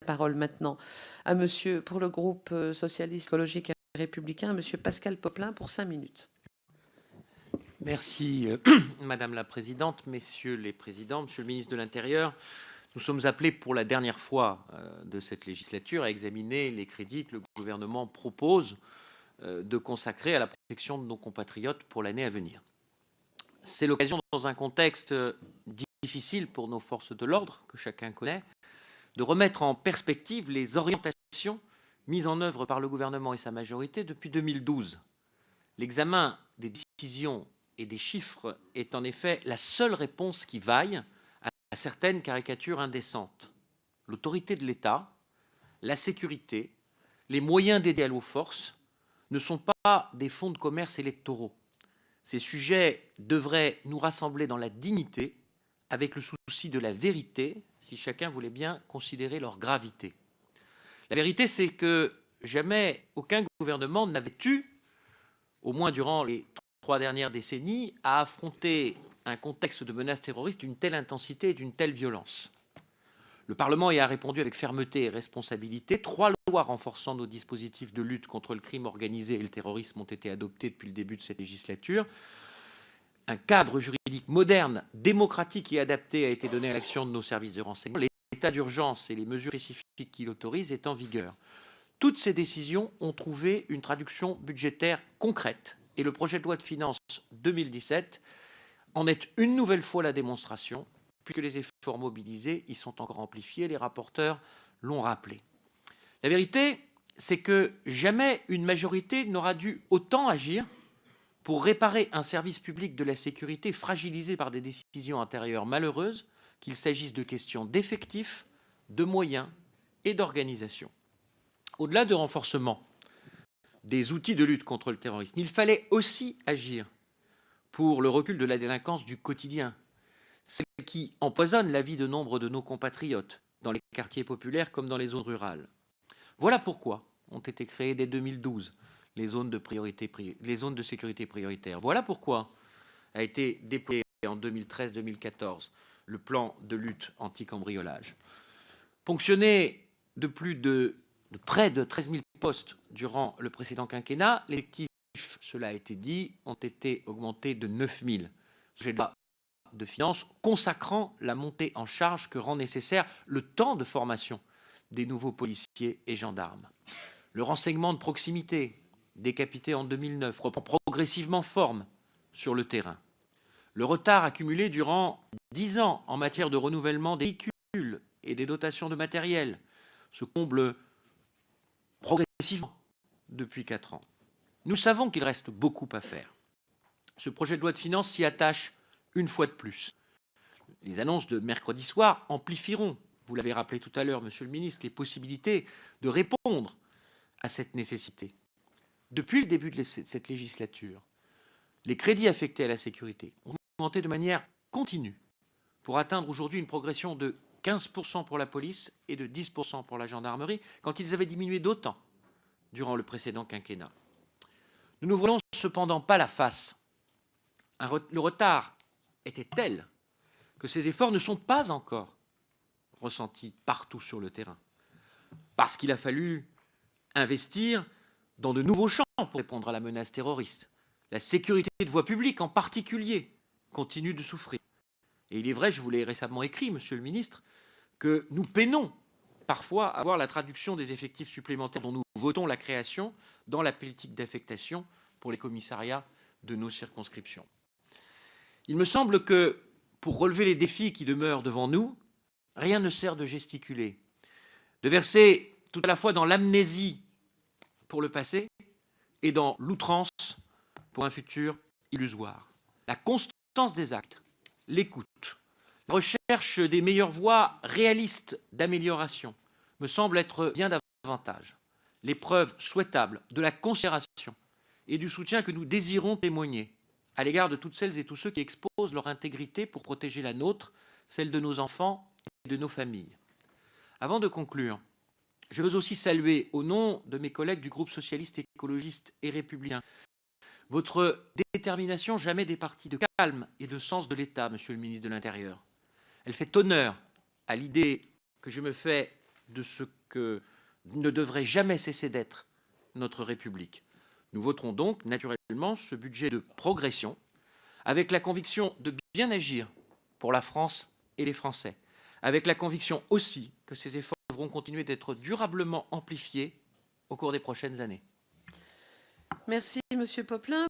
parole maintenant à monsieur, pour le groupe socialiste, écologique et républicain, monsieur Pascal Popelin pour 5 minutes. Merci, Madame la Présidente, Messieurs les Présidents, Monsieur le Ministre de l'Intérieur. Nous sommes appelés pour la dernière fois de cette législature à examiner les crédits que le gouvernement propose de consacrer à la protection de nos compatriotes pour l'année à venir. C'est l'occasion, dans un contexte difficile pour nos forces de l'ordre, que chacun connaît, de remettre en perspective les orientations mises en œuvre par le gouvernement et sa majorité depuis 2012. L'examen des décisions et des chiffres est en effet la seule réponse qui vaille à certaines caricatures indécentes. L'autorité de l'État, la sécurité, les moyens d'aider à nos forces ne sont pas des fonds de commerce électoraux. Ces sujets devraient nous rassembler dans la dignité, avec le souci de la vérité, si chacun voulait bien considérer leur gravité. La vérité, c'est que jamais aucun gouvernement n'avait eu, au moins durant les 3 dernières décennies, à affronter un contexte de menace terroriste d'une telle intensité et d'une telle violence. Le Parlement y a répondu avec fermeté et responsabilité. 3 lois renforçant nos dispositifs de lutte contre le crime organisé et le terrorisme ont été adoptées depuis le début de cette législature. Un cadre juridique moderne, démocratique et adapté a été donné à l'action de nos services de renseignement. L'état d'urgence et les mesures spécifiques qui l'autorisent est en vigueur. Toutes ces décisions ont trouvé une traduction budgétaire concrète et le projet de loi de finances 2017 en est une nouvelle fois la démonstration, puisque les efforts mobilisés y sont encore amplifiés, les rapporteurs l'ont rappelé. La vérité, c'est que jamais une majorité n'aura dû autant agir pour réparer un service public de la sécurité fragilisé par des décisions intérieures malheureuses, qu'il s'agisse de questions d'effectifs, de moyens et d'organisation. Au-delà de renforcement des outils de lutte contre le terrorisme, il fallait aussi agir pour le recul de la délinquance du quotidien, celle qui empoisonne la vie de nombre de nos compatriotes, dans les quartiers populaires comme dans les zones rurales. Voilà pourquoi ont été créées dès 2012 les zones de sécurité prioritaire. Voilà pourquoi a été déployé en 2013-2014 le plan de lutte anti-cambriolage. Ponctionné de près de 13 000 postes durant le précédent quinquennat, les effectifs, cela a été dit, ont été augmentés de 9 000. J'ai de finances consacrant la montée en charge que rend nécessaire le temps de formation des nouveaux policiers et gendarmes. Le renseignement de proximité, décapité en 2009, reprend progressivement forme sur le terrain. Le retard accumulé durant 10 ans en matière de renouvellement des véhicules et des dotations de matériel se comble progressivement depuis 4 ans. Nous savons qu'il reste beaucoup à faire. Ce projet de loi de finances s'y attache une fois de plus. Les annonces de mercredi soir amplifieront, vous l'avez rappelé tout à l'heure, Monsieur le Ministre, les possibilités de répondre à cette nécessité. Depuis le début de cette législature, les crédits affectés à la sécurité ont augmenté de manière continue pour atteindre aujourd'hui une progression de 15% pour la police et de 10% pour la gendarmerie, quand ils avaient diminué d'autant durant le précédent quinquennat. Nous ne nous voilons cependant pas la face. Le retard était tel que ces efforts ne sont pas encore ressentis partout sur le terrain, parce qu'il a fallu investir dans de nouveaux champs pour répondre à la menace terroriste. La sécurité de voie publique, en particulier, continue de souffrir. Et il est vrai, je vous l'ai récemment écrit, Monsieur le Ministre, que nous peinons parfois à voir la traduction des effectifs supplémentaires dont nous votons la création dans la politique d'affectation pour les commissariats de nos circonscriptions. Il me semble que, pour relever les défis qui demeurent devant nous, rien ne sert de gesticuler, de verser tout à la fois dans l'amnésie pour le passé et dans l'outrance pour un futur illusoire. La constance des actes, l'écoute, la recherche des meilleures voies réalistes d'amélioration me semble être bien davantage les preuves souhaitables de la considération et du soutien que nous désirons témoigner à l'égard de toutes celles et tous ceux qui exposent leur intégrité pour protéger la nôtre, celle de nos enfants et de nos familles. Avant de conclure, je veux aussi saluer, au nom de mes collègues du groupe socialiste, écologiste et républicain, votre détermination jamais départie de calme et de sens de l'État, Monsieur le ministre de l'Intérieur. Elle fait honneur à l'idée que je me fais de ce que ne devrait jamais cesser d'être notre République. Nous voterons donc naturellement ce budget de progression avec la conviction de bien agir pour la France et les Français, avec la conviction aussi que ces efforts devront continuer d'être durablement amplifiés au cours des prochaines années. Merci, Monsieur Poplin.